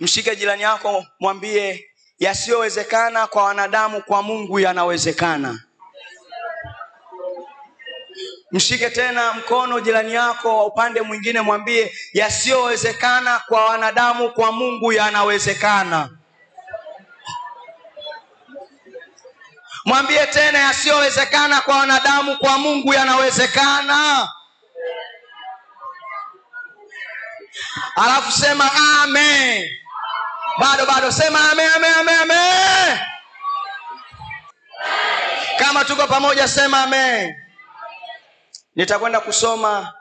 Mshike jirani yako, mwambie yasiyowezekana kwa wanadamu kwa Mungu yanawezekana. Mshike tena mkono jirani yako wa upande mwingine, mwambie yasiyowezekana kwa wanadamu kwa Mungu yanawezekana. Mwambie tena yasiyowezekana kwa wanadamu kwa Mungu yanawezekana. Alafu sema amen. Bado sema amen, amen, amen, amen. Kama tuko pamoja sema amen. Nitakwenda kusoma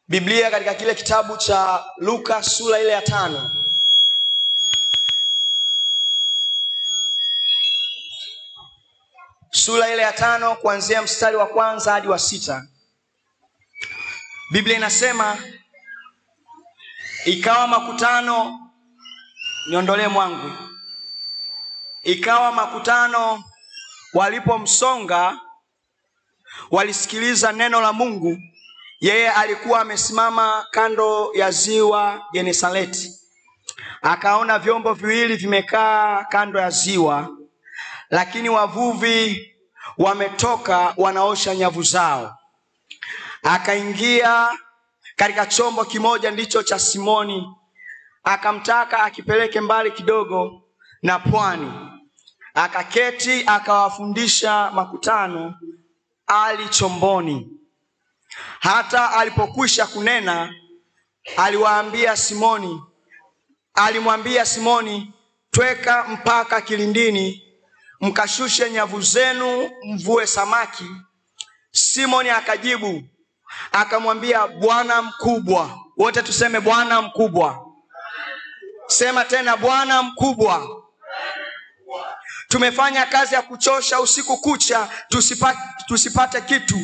Biblia katika kile kitabu cha Luka sura ile ya 5. Sura ile ya 5 kuanzia mstari wa 1 hadi wa 6. Biblia inasema, ikawa makutano, niondolee mwangu. Ikawa makutano walipomsonga, walisikiliza neno la Mungu. Yeye alikuwa amesimama kando ya ziwa Genesareti. Akaona vyombo viwili vimekaa kando ya ziwa, lakini wavuvi wametoka wanaosha nyavu zao. Akaingia katika chombo kimoja, ndicho cha Simoni, akamtaka akipeleke mbali kidogo na pwani. Akaketi akawafundisha makutano ali chomboni. Hata alipokwisha kunena, alimwambia Simoni, tweka mpaka kilindini, mkashushe nyavu zenu mvue samaki. Simoni akajibu akamwambia, Bwana mkubwa. Wote tuseme Bwana mkubwa. Sema tena Bwana mkubwa. Tumefanya kazi ya kuchosha usiku kucha tusipate kitu,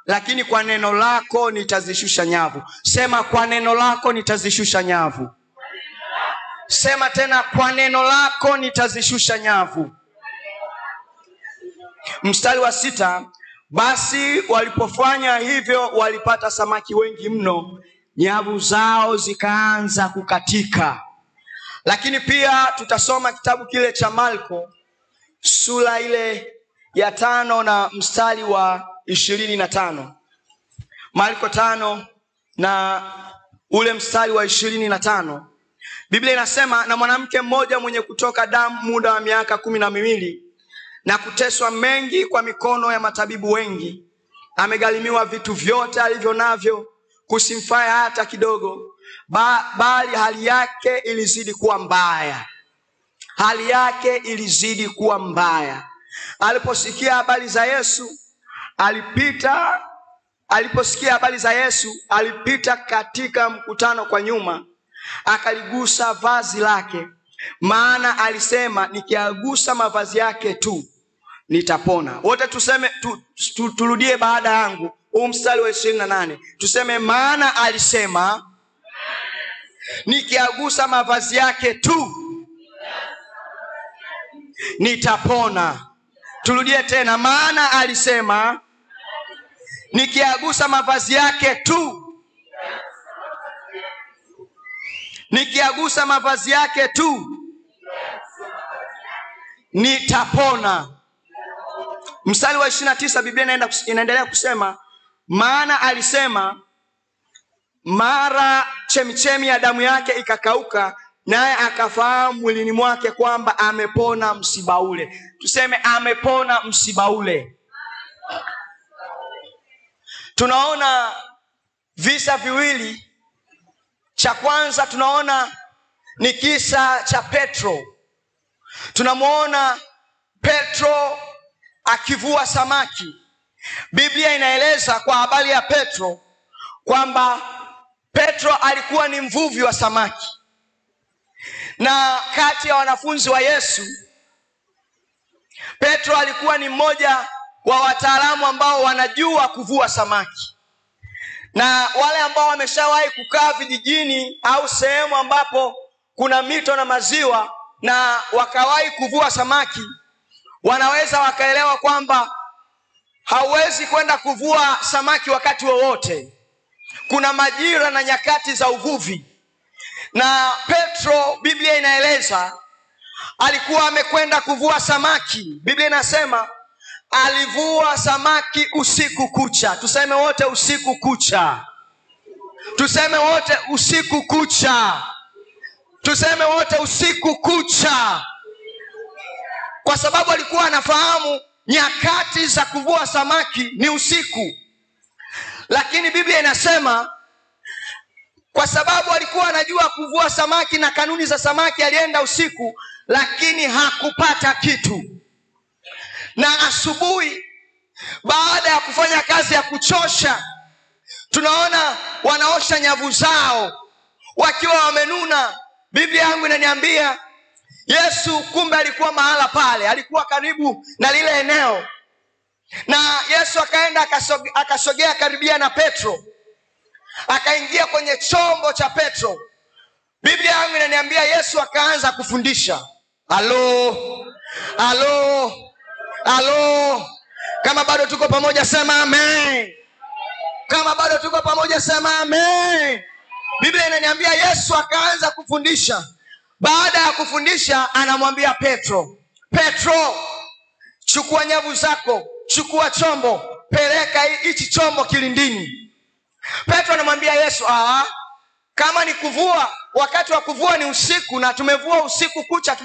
lakini kwa neno lako nitazishusha nyavu. Sema kwa neno lako nitazishusha nyavu. Sema tena kwa neno lako nitazishusha nyavu. Mstari wa 6, basi walipofanya hivyo walipata samaki wengi mno, nyavu zao zikaanza kukatika. Lakini pia tutasoma kitabu kile cha Marko sura ile ya 5 na mstari wa 25. Marko 5 na ule mstari wa 25. Biblia inasema, na mwanamke mmoja mwenye kutoka damu muda wa miaka 12 na kuteswa mengi kwa mikono ya matabibu wengi, amegharimiwa vitu vyote alivyo navyo, kusimfaa hata kidogo, bali hali yake ilizidi kuwa mbaya. Hali yake ilizidi kuwa mbaya. Aliposikia habari za Yesu, alipita katika mkutano kwa nyuma, akaligusa vazi lake, maana alisema, nikiagusa mavazi yake tu nitapona. Wote tuseme turudie baada yangu huu mstari wa 28. Tuseme, maana alisema, nikiagusa mavazi yake tu nitapona. Turudie tena, maana alisema, nikiagusa mavazi yake tu, nikiagusa mavazi yake tu nitapona. Mstari wa 29 Biblia inaendelea kusema, maana alisema, mara chemichemi ya damu yake ikakauka, naye akafahamu mwilini mwake kwamba amepona msiba ule. Tuseme amepona msiba ule. Tunaona visa viwili. Cha kwanza tunaona ni kisa cha Petro. Tunamuona Petro akivua samaki. Biblia inaeleza kwa habari ya Petro kwamba Petro alikuwa ni mvuvi wa samaki. Na kati ya wanafunzi wa Yesu, Petro alikuwa ni mmoja wa wataalamu ambao wanajua kuvua samaki. Na wale ambao wameshawahi kukaa vijijini au sehemu ambapo kuna mito na maziwa na wakawahi kuvua samaki, wanaweza wakaelewa kwamba hauwezi kwenda kuvua samaki wakati wowote. Kuna majira na nyakati za uvuvi. Na Petro, Biblia inaeleza, alikuwa amekwenda kuvua samaki. Biblia inasema alivua samaki usiku kucha. Tuseme wote usiku kucha. Tuseme wote usiku kucha. Tuseme wote usiku kucha. Kwa sababu alikuwa anafahamu nyakati za kuvua samaki ni usiku. Lakini Biblia inasema kwa sababu alikuwa anajua kuvua samaki na kanuni za samaki, alienda usiku, lakini hakupata kitu. Na asubuhi, baada ya kufanya kazi ya kuchosha, tunaona wanaosha nyavu zao wakiwa wamenuna. Biblia yangu inaniambia Yesu kumbe alikuwa mahala pale, alikuwa karibu na lile eneo. Na Yesu akaenda akasogea karibia na Petro, akaingia kwenye chombo cha Petro. Biblia yangu inaniambia Yesu akaanza kufundisha. Halo, halo, halo. Kama bado tuko pamoja sema amen. Kama bado tuko pamoja sema amen. Biblia inaniambia Yesu akaanza kufundisha. Baada ya kufundisha, anamwambia Petro, Petro, chukua nyavu zako, chukua chombo, peleka hichi chombo kilindini. Petro anamwambia Yesu, kama ni kuvua, wakati wa kuvua ni usiku na tumevua usiku kucha,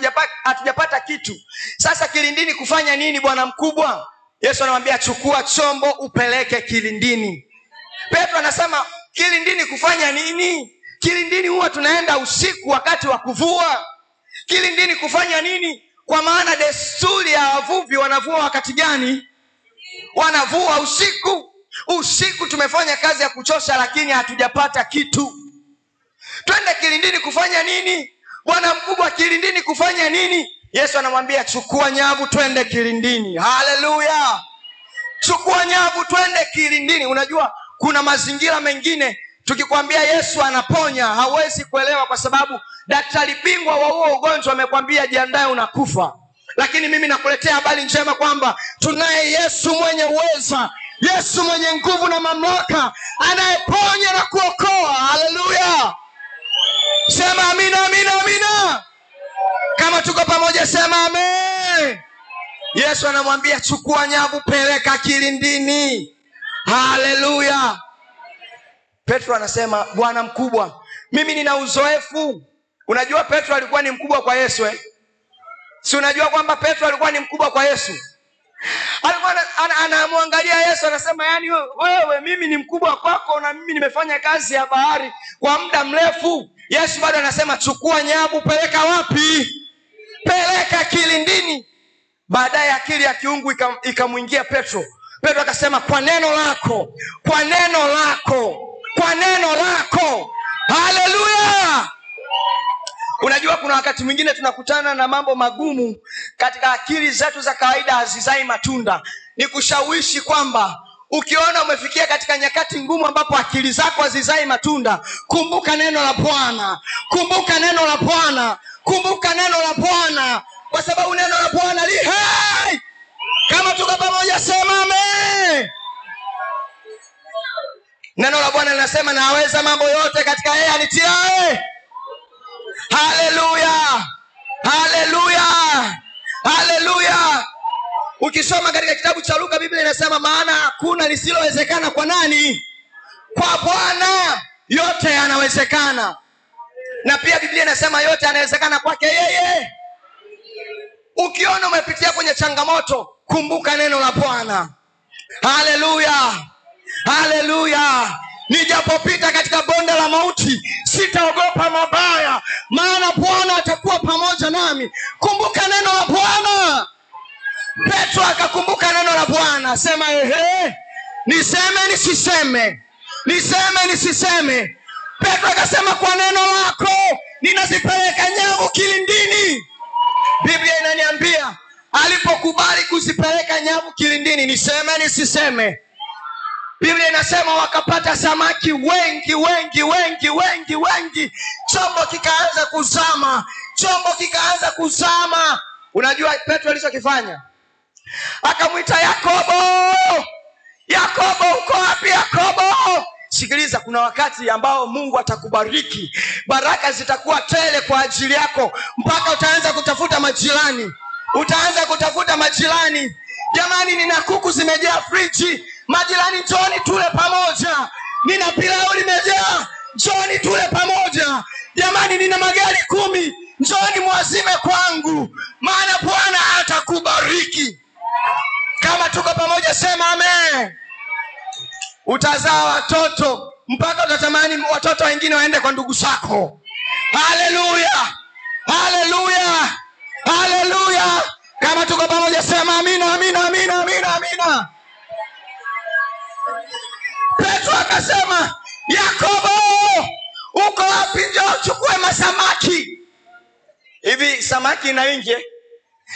hatujapata kitu. Sasa kilindini kufanya nini bwana mkubwa? Yesu anamwambia chukua chombo upeleke kilindini. Petro anasema kilindini kufanya nini? Kilindini huwa tunaenda usiku wakati wa kuvua. Kilindini kufanya nini? Kwa maana desturi ya wavuvi wanavua wakati gani? Wanavua usiku. Usiku tumefanya kazi ya kuchosha lakini hatujapata kitu. Twende kilindini kufanya nini? Bwana mkubwa, kilindini kufanya nini? Yesu anamwambia chukua nyavu twende kilindini. Haleluya. Chukua nyavu twende kilindini. Unajua kuna mazingira mengine tukikwambia Yesu anaponya hauwezi kuelewa, kwa sababu daktari bingwa wa huo ugonjwa amekwambia jiandae unakufa. Lakini mimi nakuletea habari njema kwamba tunaye Yesu mwenye uweza, Yesu mwenye nguvu na mamlaka, anayeponya na kuokoa. Haleluya. Sema amina, amina, amina. Kama tuko pamoja sema amen. Yesu anamwambia chukua nyavu peleka kilindini. Haleluya. Petro anasema Bwana mkubwa, mimi nina uzoefu. Unajua Petro alikuwa ni mkubwa kwa Yesu Si unajua kwamba Petro alikuwa ni mkubwa kwa Yesu? Alikuwa anamwangalia Yesu anasema yani wewe mimi ni mkubwa kwako na mimi nimefanya kazi ya bahari kwa muda mrefu. Yesu bado anasema chukua nyavu peleka wapi? Peleka kilindini. Baadaye akili ya kiungu ikamuingia Petro. Petro akasema kwa neno lako, kwa neno lako, kwa neno lako. Haleluya. Unajua kuna wakati mwingine tunakutana na mambo magumu katika akili zetu za kawaida hazizai matunda. Nikushawishi kwamba ukiona umefikia katika nyakati ngumu ambapo akili zako hazizai matunda, kumbuka neno la Bwana. Kumbuka neno la Bwana. Kumbuka neno la Bwana, kwa sababu neno la Bwana li hai. Kama tuko pamoja sema amen. Neno la Bwana linasema naweza mambo yote katika yeye anitiaye. Haleluya. Haleluya. Haleluya. Ukisoma katika kitabu cha Luka, Biblia inasema maana hakuna lisilowezekana kwa nani? Kwa Bwana yote yanawezekana. Na pia Biblia inasema yote yanawezekana kwake yeye. Ukiona umepitia kwenye changamoto, kumbuka neno la Bwana. Haleluya. Haleluya. Nijapopita katika bonde la mauti sitaogopa mabaya, maana Bwana atakuwa pamoja nami. Kumbuka neno la Bwana. Petro akakumbuka neno la Bwana. Sema niseme nisiseme, niseme nisiseme. Petro akasema kwa neno lako ninazipeleka nyavu kilindini. Biblia inaniambia alipokubali kuzipeleka nyavu kilindini, niseme nisiseme, Biblia inasema wakapata samaki wengi wengi wengi wengi wengi. Chombo kikaanza kuzama. Chombo kikaanza kuzama. Unajua Petro alichokifanya? Akamwita Yakobo. Yakobo uko wapi Yakobo? Sikiliza, kuna wakati ambao Mungu atakubariki. Baraka zitakuwa tele kwa ajili yako mpaka utaanza kutafuta majirani. Utaanza kutafuta majirani. Jamani, nina kuku zimejaa friji. Majirani, njoni tule pamoja. Nina pilau limejaa. Njoni tule pamoja. Jamani, nina magari 10. Njoni muazime kwangu. Maana Bwana atakubariki. Kama tuko pamoja sema amen. Utazaa watoto mpaka utatamani watoto wengine waende kwa ndugu zako. Haleluya. Haleluya. Haleluya. Kama tuko pamoja sema amina, amina, amina, amina, amina. Petro akasema, Yakobo, uko wapi? Njoo uchukue masamaki. Hivi samaki ina wingi?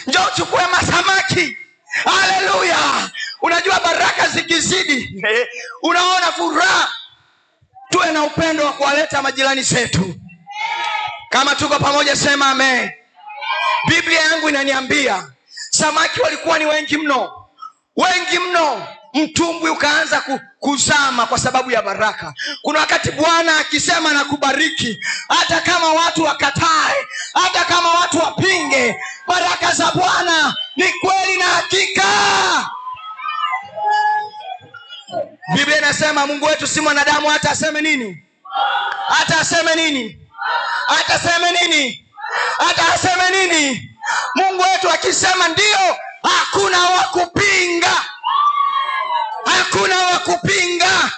Njoo uchukue masamaki. Haleluya. Unajua baraka zikizidi, unaona furaha. Tuwe na upendo wa kuwaleta majirani zetu. Kama tuko pamoja sema amen. Biblia yangu inaniambia samaki walikuwa ni wengi mno. Wengi mno. Mtumbwi ukaanza kuzama kwa sababu ya baraka. Kuna wakati Bwana akisema na kubariki, hata kama watu wakatae, hata kama watu wapinge, baraka za Bwana ni kweli na hakika. Biblia inasema Mungu wetu si mwanadamu hata aseme nini? Hata aseme nini? Hata aseme nini? Hata aseme nini? Mungu wetu akisema ndio, hakuna wa kupinga. Hakuna wa kupinga.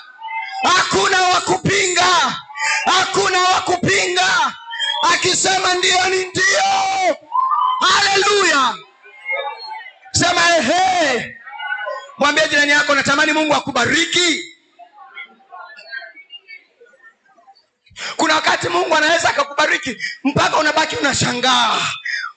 Hakuna wa kupinga. Hakuna wa kupinga. Akisema ndio ni ndio. Haleluya. Sema ehe. Mwambie jirani yako, natamani Mungu akubariki. Kuna wakati Mungu anaweza akakubariki mpaka unabaki unashangaa.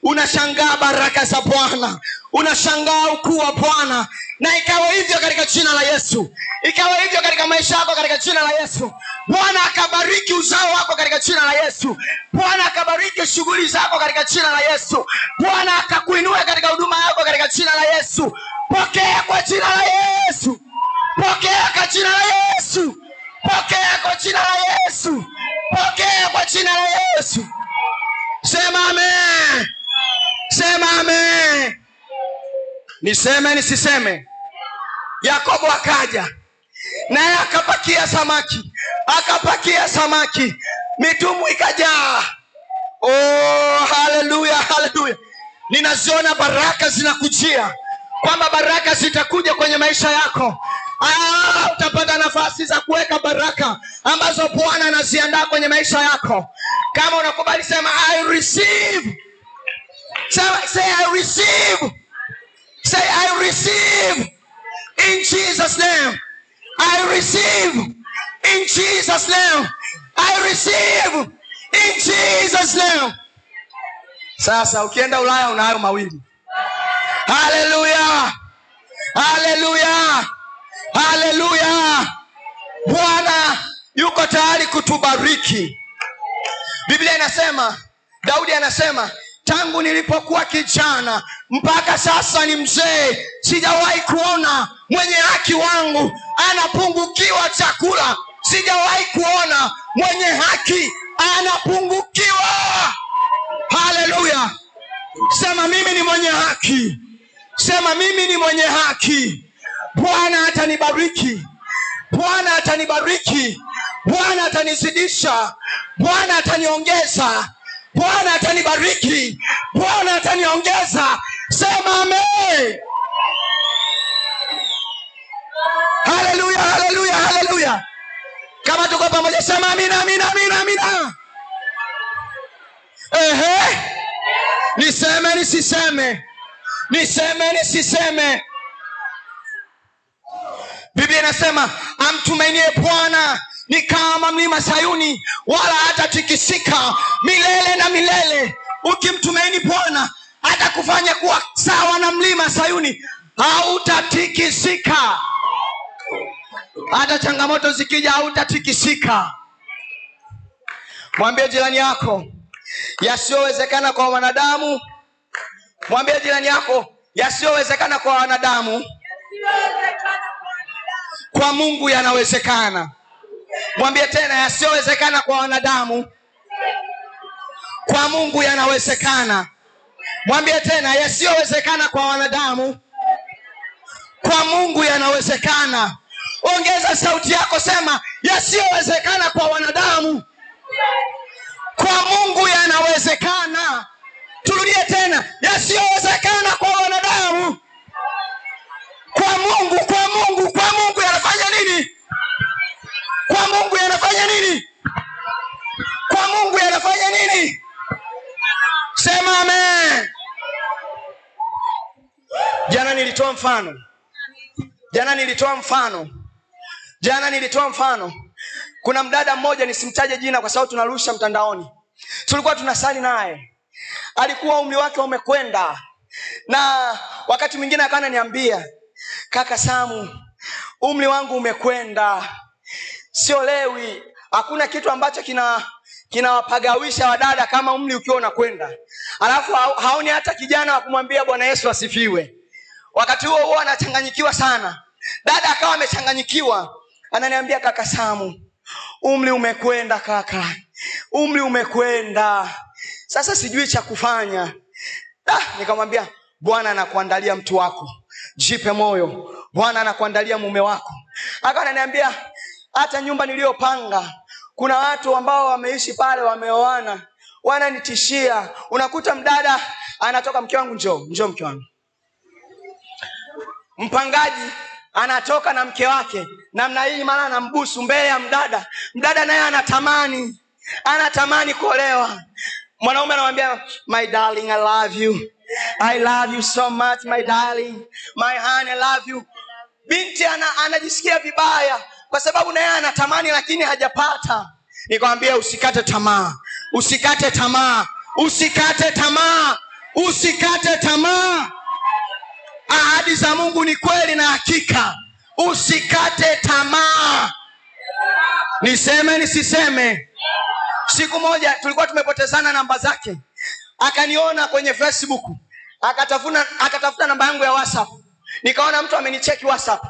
Unashangaa baraka za Bwana. Unashangaa ukuu wa Bwana. Na ikawa hivyo katika jina la Yesu. Ikawa hivyo katika maisha yako katika jina la Yesu. Bwana akabariki uzao wako katika jina la Yesu. Bwana akabariki shughuli zako katika jina la Yesu. Bwana akakuinua katika huduma yako katika jina la Yesu. Pokea kwa jina la Yesu. Pokea kwa jina la Yesu. Pokea kwa jina la Yesu. Pokea kwa jina la Yesu. Sema amen. Sema amen. Niseme nisiseme? Yakobo akaja naye akapakia samaki. Akapakia samaki. Mitumbwi ikajaa. Oh, haleluya, haleluya. Ninaziona baraka zinakujia. Kwamba baraka zitakuja kwenye maisha yako. Utapata nafasi za kuweka baraka ambazo Bwana anaziandaa kwenye maisha yako. Kama unakubali sema I receive. Say I receive. Say I receive. In Jesus name. I receive. In Jesus name. I receive. In Jesus name. Sasa ukienda Ulaya unayo mawili. Haleluya. Haleluya. Haleluya. Bwana yuko tayari kutubariki. Biblia inasema, Daudi anasema, tangu nilipokuwa kijana mpaka sasa ni mzee, sijawahi kuona mwenye haki wangu anapungukiwa chakula. Sijawahi kuona mwenye haki anapungukiwa. Haleluya. Sema mimi ni mwenye haki. Sema mimi ni mwenye haki. Bwana atanibariki. Bwana atanibariki. Bwana atanizidisha. Bwana ataniongeza. Bwana atanibariki. Bwana ataniongeza. Sema amen. Haleluya, haleluya, haleluya. Kama tuko pamoja sema amina, amina, amina, amina. Ehe. Niseme nisiseme? Niseme nisiseme? Biblia inasema amtumainie Bwana ni kama mlima Sayuni, wala hatatikisika milele na milele. Ukimtumaini Bwana atakufanya kuwa sawa na mlima Sayuni, hautatikisika. Hata changamoto zikija hautatikisika. Mwambie jirani yako, yasiyowezekana kwa wanadamu. Mwambie jirani yako, yasiyowezekana kwa wanadamu, kwa Mungu yanawezekana. Mwambie tena, yasiyowezekana kwa wanadamu kwa Mungu yanawezekana. Mwambie tena, yasiyowezekana kwa wanadamu kwa Mungu yanawezekana. Ongeza sauti yako, sema, yasiyowezekana kwa wanadamu kwa Mungu yanawezekana. Turudie tena, yasiyowezekana kwa wanadamu kwa Mungu yanafanya nini? Kwa Mungu yanafanya nini? Kwa Mungu yanafanya nini? Sema amen. Jana nilitoa mfano. Kuna mdada mmoja, nisimtaje jina kwa sababu tunarusha mtandaoni. Tulikuwa tunasali naye. Alikuwa umri wake umekwenda. Na wakati mwingine akana niambia, kaka Samu, umri wangu umekwenda. Siolewi. Hakuna kitu ambacho kinawapagawisha wadada kama umri ukiwa unakwenda. Alafu haoni hata kijana wa kumwambia Bwana Yesu asifiwe. Wakati huo anachanganyikiwa sana. Dada akawa amechanganyikiwa. Ananiambia, kaka Samu, umri umekwenda kaka. Umri umekwenda. Sasa sijui cha kufanya. Nikamwambia, Bwana anakuandalia mtu wako. Jipe moyo. Bwana anakuandalia mume wako. Akawa ananiambia, hata nyumba niliyopanga, kuna watu ambao wameishi pale wameoana, wananitishia. Unakuta mdada anatoka, mke wangu njoo mke wangu. Mpangaji anatoka na mke wake namna hii, mara anambusu mbele ya mdada. Mdada naye anatamani kuolewa. Mwanaume anamwambia, my darling, I love you. I love you so much, my darling. My honey, I love you. Binti anajisikia vibaya kwa sababu naye anatamani lakini hajapata. Nikamwambia, usikate tamaa. Usikate tamaa. Usikate tamaa. Usikate tamaa. Ahadi za Mungu ni kweli na hakika. Usikate tamaa. Niseme nisiseme? Siku moja tulikuwa tumepotezana namba zake. Akaniona kwenye Facebook. Akatafuta namba yangu ya WhatsApp. Nikaona mtu amenicheki WhatsApp.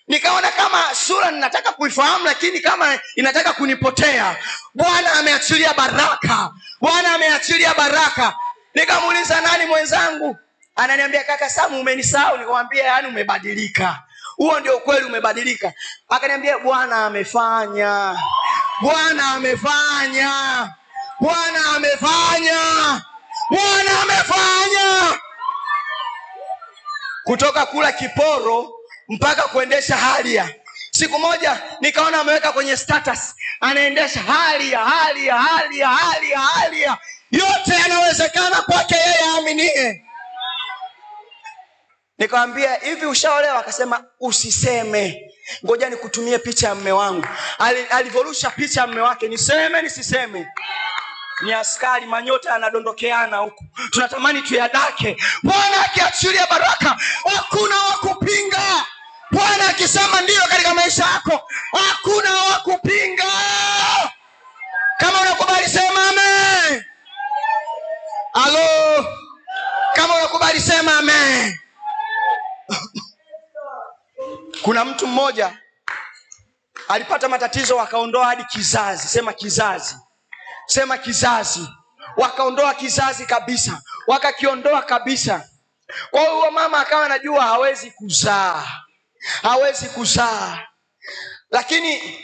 Nikaona kama sura ninataka kuifahamu lakini kama inataka kunipotea. Bwana ameachilia baraka. Bwana ameachilia baraka. Nikamuuliza, nani mwenzangu? Ananiambia, kaka Samu, umenisahau. Nikamwambia, yani umebadilika. Huo ndio kweli, umebadilika. Akaniambia, Bwana amefanya. Bwana amefanya. Bwana amefanya. Bwana amefanya. Kutoka kula kiporo mpaka kuendesha Harrier. Siku moja nikaona ameweka kwenye status, anaendesha Harrier. Yote yanawezekana kwake yeye aaminie. Nikamwambia, hivi ushaolewa? Akasema, usiseme. Ngoja nikutumie picha ya mume wangu. Alivorusha picha ya mume wake. Niseme nisiseme? Ni askari, manyota yanadondokeana huku. Tunatamani tuyadake. Bwana akiachilia baraka, hakuna wa kupinga. Bwana akisema ndio katika maisha yako, hakuna wa kupinga. Kama unakubali sema amen. Halo. Kama unakubali sema amen. Kuna mtu mmoja alipata matatizo, wakaondoa hadi kizazi. Sema kizazi. Sema kizazi. Wakaondoa kizazi kabisa. Wakakiondoa kabisa. Kwa hiyo mama akawa anajua hawezi kuzaa. Lakini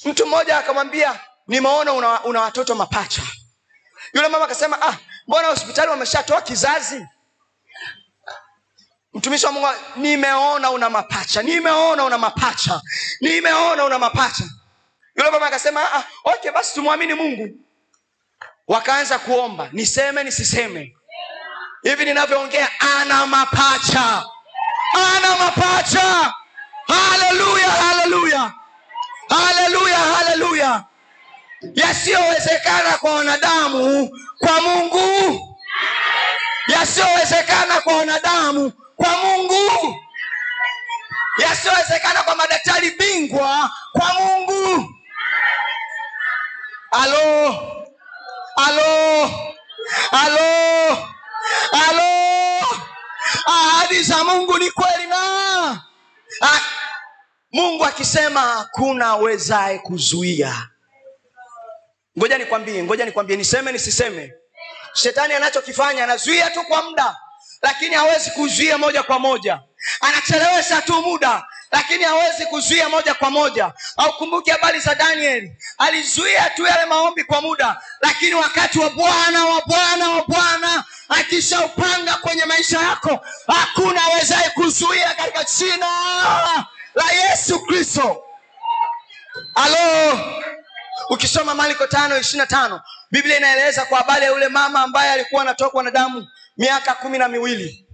mtu mmoja akamwambia, nimeona una watoto mapacha. Yule mama akasema, mbona hospitali wameshatoa kizazi? Mtumishi wa Mungu, nimeona una mapacha. Yule mama akasema, okay, basi tumwamini Mungu. Wakaanza kuomba. Niseme nisiseme? Hivi ninavyoongea, ana mapacha. Haleluya. Yasiyowezekana kwa wanadamu kwa Mungu. Yasiyowezekana kwa wanadamu kwa Mungu. Yasiyowezekana kwa madaktari bingwa kwa Mungu. Halo. Ahadi za Mungu ni kweli na Mungu akisema hakuna awezaye kuzuia. Ngoja nikwambie, niseme nisiseme. Shetani anachokifanya, anazuia tu kwa muda, lakini hawezi kuzuia moja kwa moja. Anachelewesha tu muda, lakini hawezi kuzuia moja kwa moja. Au kumbuke habari za Danieli, alizuia tu yale maombi kwa muda, lakini wakati wa Bwana akishaupanga kwenye maisha yako, hakuna awezaye kuzuia, katika jina la Yesu Kristo. Alo, ukisoma Marko 5:25, Biblia inaeleza kwa habari ya yule mama ambaye alikuwa anatokwa na damu miaka 12.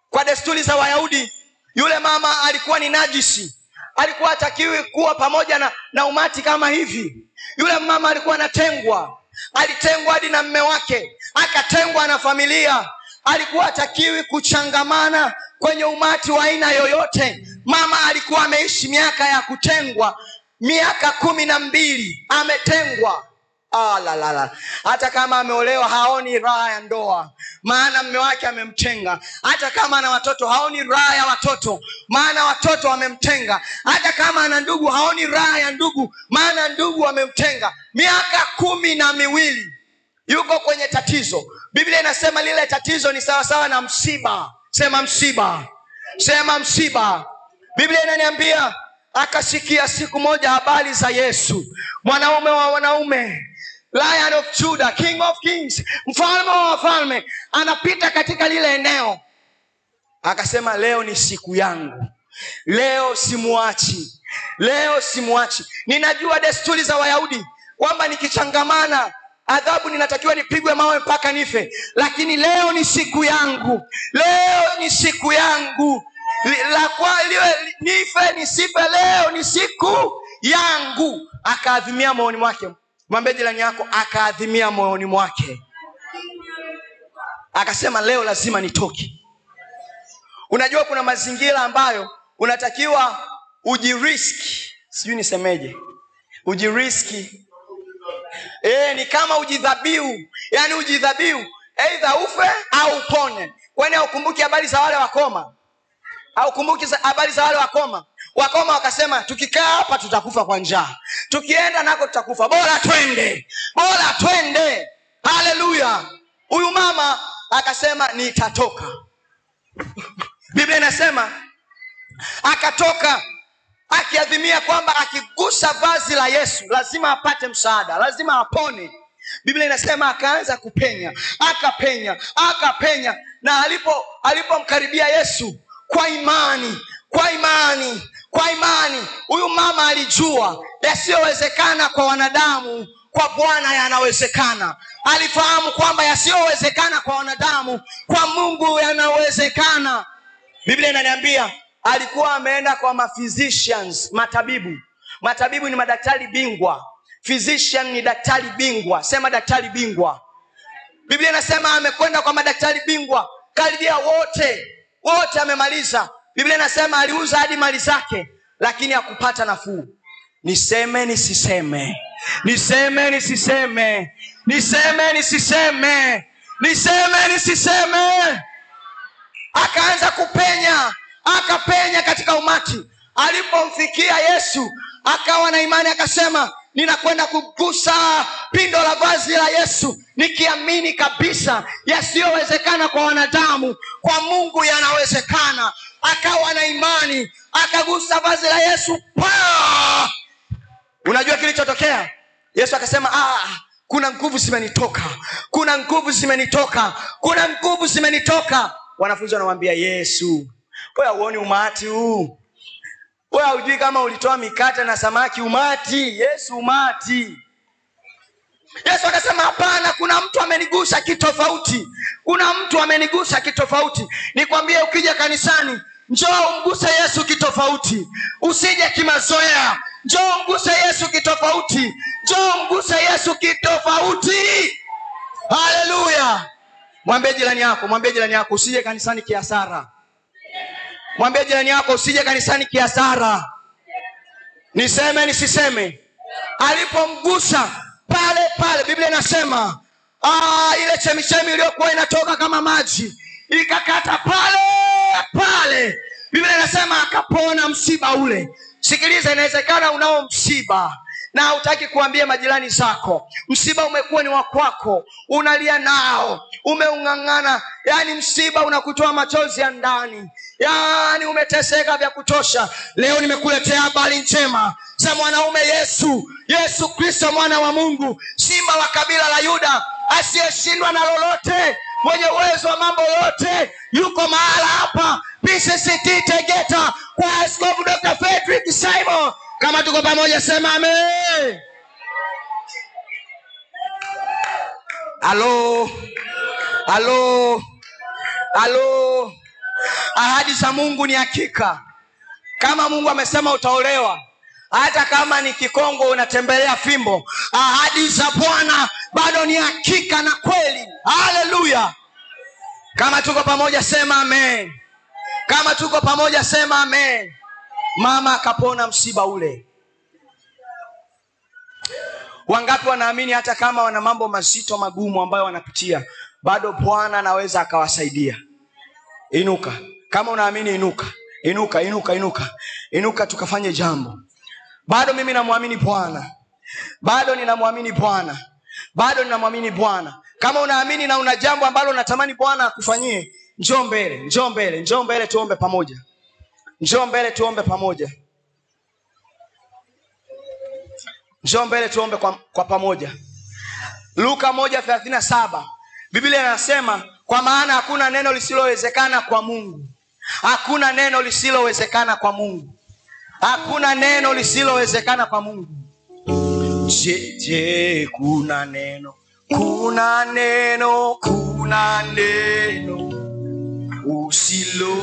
Kwa desturi za Wayahudi, yule mama alikuwa ni najisi. Alikuwa hatakiwi kuwa pamoja na umati kama hivi. Yule mama alikuwa anatengwa. Alitengwa hadi na mume wake, akatengwa na familia. Alikuwa hatakiwi kuchangamana kwenye umati wa aina yoyote. Mama alikuwa ameishi miaka ya kutengwa, miaka 12 ametengwa. Hata kama ameolewa haoni raha ya ndoa, maana mume wake amemtenga. Hata kama ana watoto haoni raha ya watoto, maana watoto wamemtenga. Hata kama ana ndugu haoni raha ya ndugu, maana ndugu wamemtenga. Miaka 12 yuko kwenye tatizo. Biblia inasema lile tatizo ni sawa na msiba. Sema msiba. Sema msiba. Biblia inaniambia akasikia siku moja habari za Yesu, mwanaume wa wanaume, Lion of Judah, King of Kings, mfalme wa wafalme, anapita katika lile eneo. Akasema leo ni siku yangu, leo simuachi. Ninajua desturi za Wayahudi kwamba nikichangamana adhabu ninatakiwa nipigwe mawe mpaka nife, lakini leo ni siku yangu. Nife nisife, leo ni siku yangu. Akaadhimia moyoni mwake. Mwambie jirani yako, akaadhimia moyoni mwake. Akasema leo lazima nitoke. Unajua kuna mazingira ambayo unatakiwa ujiriski. Sijui nisemeje. Ujiriski. Ni kama ujidhabihu. Yaani ujidhabihu, either ufe au upone. Kwani haukumbuki habari za wale wakoma? Wakoma wakasema tukikaa hapa tutakufa kwa njaa, tukienda nako tutakufa, bora twende. Haleluya. Huyu mama akasema nitatoka. Biblia inasema akatoka akiadhimia kwamba akigusa vazi la Yesu lazima apate msaada, lazima apone. Biblia inasema akaanza kupenya, akapenya, na alipomkaribia Yesu kwa imani, huyu mama alijua yasiyowezekana kwa wanadamu, kwa Bwana yanawezekana. Alifahamu kwamba yasiyowezekana kwa wanadamu, kwa Mungu yanawezekana. Biblia inaniambia alikuwa ameenda kwa maphysicians, matabibu ni madaktari bingwa. Physician ni daktari bingwa. Sema daktari bingwa. Biblia inasema amekwenda kwa madaktari bingwa, karibia wote amemaliza. Biblia inasema aliuza hadi mali zake, lakini hakupata nafuu. Niseme nisiseme? Akaanza akapenya katika umati. Alipomfikia Yesu akawa na imani, akasema ninakwenda kugusa pindo la vazi la Yesu, nikiamini kabisa yasiyowezekana kwa wanadamu, kwa Mungu yanawezekana. Akawa na imani, akagusa vazi la Yesu. Unajua kilichotokea? Yesu akasema kuna nguvu zimenitoka. Wanafunzi wanamwambia Yesu, wewe huoni umati huu? Wewe hujui kama ulitoa mikate na samaki umati? Yesu umati. Yesu akasema hapana, kuna mtu amenigusa kitofauti. Nikwambie, ukija kanisani, njoo umguse Yesu kitofauti. Usije kimazoea. Njoo umguse Yesu kitofauti. Haleluya. Mwambie jirani yako usije kanisani kiasara. Niseme nisiseme? Alipomgusa pale Biblia inasema ile chemichemi iliyokuwa inatoka kama maji ikakata pale. Biblia inasema akapona msiba ule. Sikiliza, inawezekana unao msiba na hutaki kuambia majirani zako. Msiba umekuwa ni wa kwako, unalia nao, umeungangana, yani msiba unakutoa machozi ya ndani, yani umeteseka vya kutosha. Leo nimekuletea habari njema za mwanaume Yesu Kristo, mwana wa Mungu, simba wa kabila la Yuda, asiyeshindwa na lolote, mwenye uwezo wa mambo yote. Yuko mahala hapa PCCT Tegeta kwa Askofu Dr. Frederick Simon. Kama tuko pamoja sema amen. Halo. Ahadi za Mungu ni hakika. Kama Mungu amesema utaolewa, hata kama ni kikongo unatembelea fimbo, ahadi za Bwana bado ni hakika na kweli. Haleluya. Kama tuko pamoja sema amen. Kama tuko pamoja sema amen. Mama akapona msiba ule. Wangapi wanaamini hata kama wana mambo mazito magumu ambayo wanapitia, bado Bwana anaweza akawasaidia? Inuka. Kama unaamini inuka. Inuka tukafanye jambo. Bado mimi namwamini Bwana. Bado ninamwamini Bwana. Kama unaamini na una jambo ambalo unatamani Bwana akufanyie, njoo mbele tuombe pamoja. Njoo mbele tuombe kwa pamoja. Luka 1:37. Biblia inasema, kwa maana hakuna neno lisilowezekana kwa Mungu. Hakuna neno lisilowezekana kwa Mungu. Je, kuna neno usilo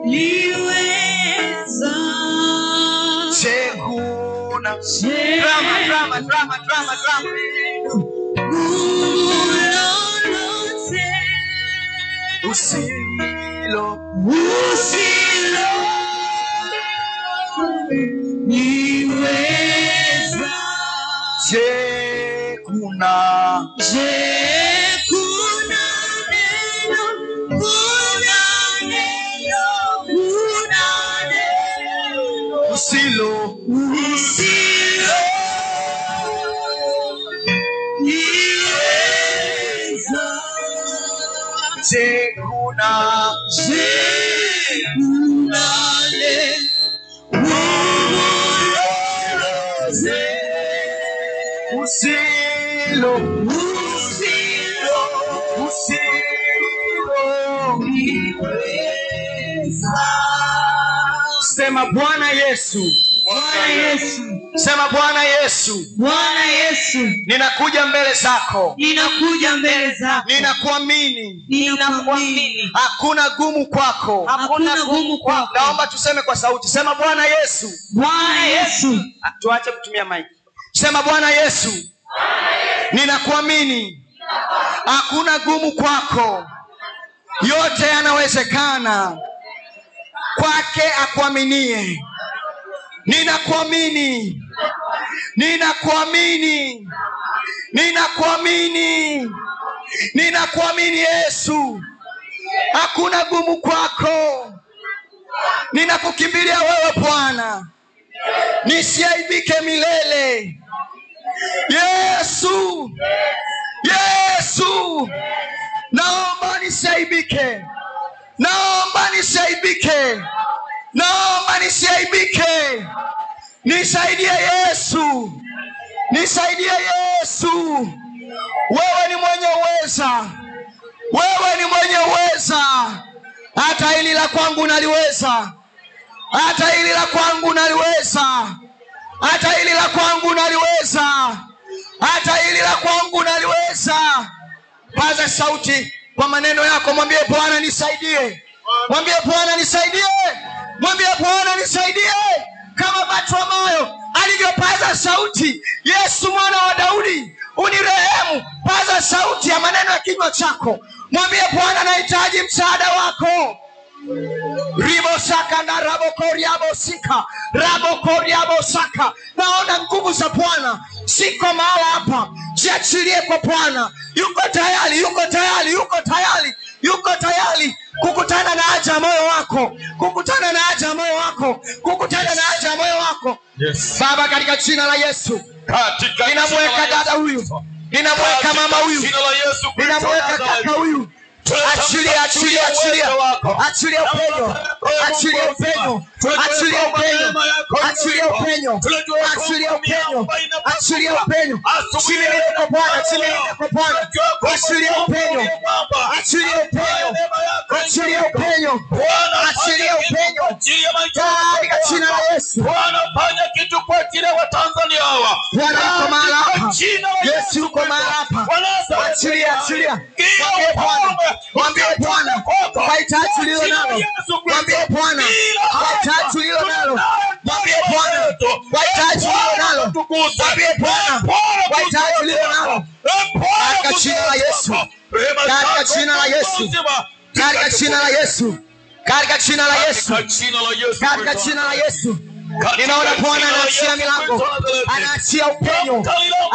liweza. Je, kuna drama usilo liweza. Je, kuna neno usilo liweza. Je, kuna usilo liweza. Sema Bwana Yesu. Sema Bwana Yesu. Ninakuja mbele zako. Ninakuamini. Hakuna gumu kwako. Naomba tuseme kwa sauti. Sema Bwana Yesu. Tuache kutumia mic. Sema Bwana Yesu. Ninakuamini. Hakuna gumu kwako. Yote yanawezekana kwake akuaminie. Ninakuamini Yesu. Hakuna gumu kwako. Ninakukimbilia wewe Bwana, nisiaibike milele. Yesu, naomba nisiaibike. Nisaidie Yesu. Wewe ni mwenye uweza. Hata hili la kwangu naliweza. Paza sauti kwa maneno yako, mwambie Bwana nisaidie. Kama Bartimayo alivyopaza sauti, Yesu mwana wa Daudi unirehemu. Paza sauti ya maneno ya kinywa chako, mwambie Bwana nahitaji msaada wako. Ribosaka na rabokoriabosika. Naona nguvu za Bwana. Siko mahala hapa. Jiachilie kwa Bwana. Yuko tayari. yuko tayari kukutana na haja ya moyo wako, kukutana na haja ya moyo wako, kukutana na haja ya moyo wako. Baba, katika jina la Yesu, ninamweka dada huyu, ninamweka mama huyu, ninamweka kaka huyu. Achilia upenyo, achilia upenyo, achilia upenyo, achilia upenyo, achilia upenyo, achilia upenyo, achilia upenyo. Chimini kwa Bwana, chimini kwa Bwana. Achilia upenyo, achilia upenyo, achilia upenyo, achilia upenyo. Katika jina la Yesu. Bwana, fanya kitu kwa ajili ya Watanzania hawa. Bwana yuko mahali hapa. Yesu yuko mahali hapa. Achilia, achilia. Mwambie Bwana kwa hitaji lilo nalo. Mwambie Bwana kwa hitaji lilo nalo. Mwambie Bwana kwa hitaji lilo nalo. Mwambie Bwana kwa hitaji lilo nalo. Katika jina la Yesu, katika jina la Yesu, katika jina la Yesu, katika jina la Yesu, katika jina la Yesu. Ninaona Bwana anaachia milango, anaachia upenyo,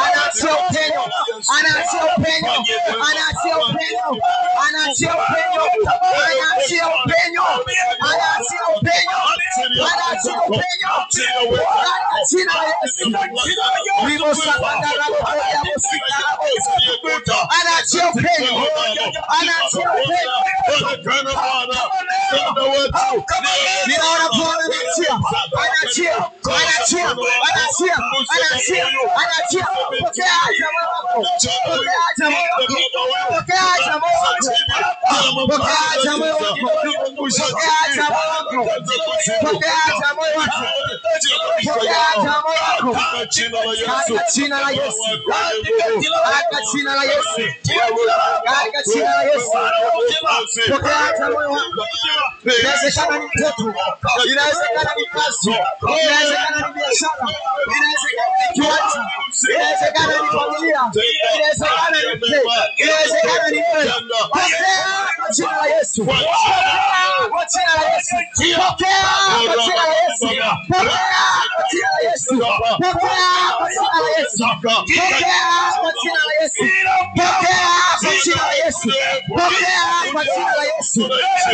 anaachia upenyo, anaachia upenyo, anaachia upenyo, anaachia upenyo, anaachia upenyo, anaachia upenyo, anaachia upenyo. Katika jina la Yesu. Wimo sakandara boya bosikara boya. Anaachia upenyo, anaachia upenyo. Ninaona Bwana anaachia, anaachia, anaachia, anaachia, anaachia, anaachia. Pokea haja wako, pokea haja wako, pokea haja wako, pokea haja wako, pokea haja wako, pokea haja wako, pokea haja wako. Katika jina la Yesu, katika jina la Yesu, katika jina la Yesu, pokea haja wako. Inawezekana ni mtoto, inawezekana ni kazi, inawezekana ni biashara, inawezekana ni kiwanja, inawezekana ni familia, inawezekana ni mke, inawezekana ni wewe. Pokea kwa jina la Yesu, pokea kwa jina la Yesu, pokea kwa jina la Yesu, pokea kwa jina la Yesu, pokea kwa jina la Yesu, pokea kwa jina la Yesu, pokea kwa jina la Yesu, pokea kwa jina la Yesu.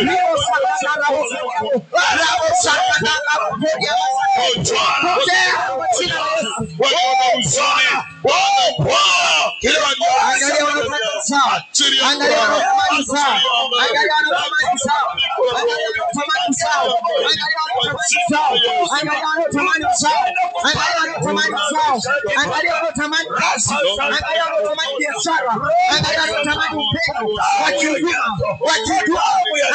Leo sana rabo sana rabo ya pokea kwa jina la Yesu. Angalia wanafanya sawa, angalia wanafanya sawa, angalia wanafanya sawa, angalia wanafanya sawa, angalia wanafanya sawa, angalia wanafanya sawa, angalia wanafanya kazi, angalia wanafanya biashara, angalia wanafanya upenyo, wakihuduma, wakihuduma.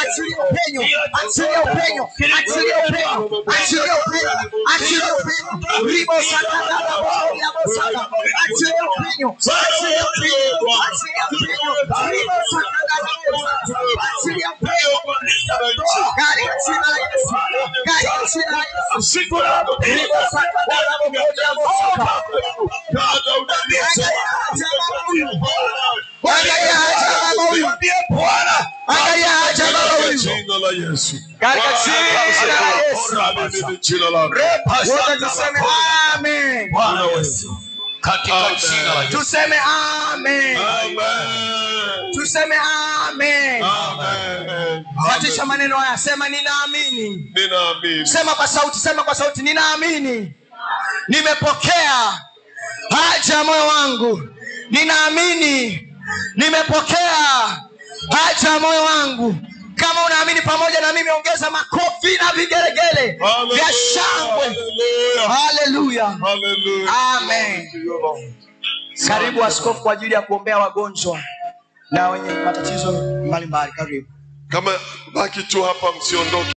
Achilia upenyo, achilia upenyo, achilia upenyo, achilia upenyo, achilia upenyo. Ribo sakata la boya bosaka. Achilia upenyo, achilia upenyo, achilia upenyo. Ribo sakata la bosaka. Achilia upenyo. Katika jina la Yesu, katika jina la Yesu. Ribo sakata la boya bosaka. Angalia haja baba huyu, angalia haja baba huyu. Jina la Yesu, Katika jina la Yesu. Wote tuseme amen. Bwana Yesu, katika jina la Yesu. Tuseme amen. Amen. Tuseme amen. Amen. Katika maneno haya sema ninaamini. Ninaamini. Sema kwa sauti, sema kwa sauti, ninaamini. Nimepokea haja ya moyo wangu. Ninaamini. Nimepokea haja ya moyo wangu. Kama unaamini pamoja na mimi, ongeza makofi na vigelegele vya shangwe. Haleluya. Amen. Karibu askofu kwa ajili ya kuombea wagonjwa na wenye matatizo mbalimbali. Karibu. Kama baki tu hapa, msiondoke.